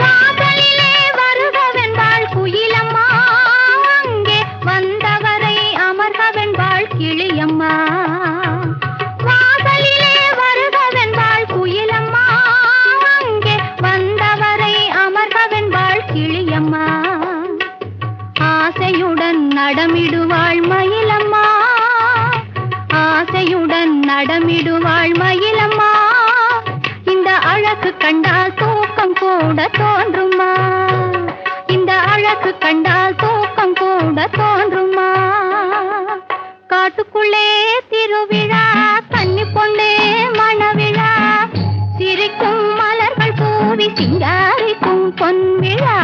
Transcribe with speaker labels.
Speaker 1: வாசலிலே வருகவென்பாள் குயிலம்மா, அங்கே வந்தவரை அமர்கவென்பாள் கிளியம்மா. வாசலிலே வருகவென்பாள் குயிலம்மா, அங்கே வந்தவரை அமர்கவென்பாள் கிளியம்மா. ஆசையுடன் நடமிடுவாள் மயிலம்மா, ஆசையுடன் நடமிடுவாள் மயிலம்மா. இந்த அழகு கண்டால் தூக்கம் கூட தோன்றுமா, இந்த அழகு கண்டால் தூக்கம் கூட தோன்றுமா. காட்டுக்குள்ளே திருவிழா, கன்னி பொண்ணே மணவிழா, சிரிக்கும் மலர்கள் பூவி சிங்காரிக்கும் பொன்விழா.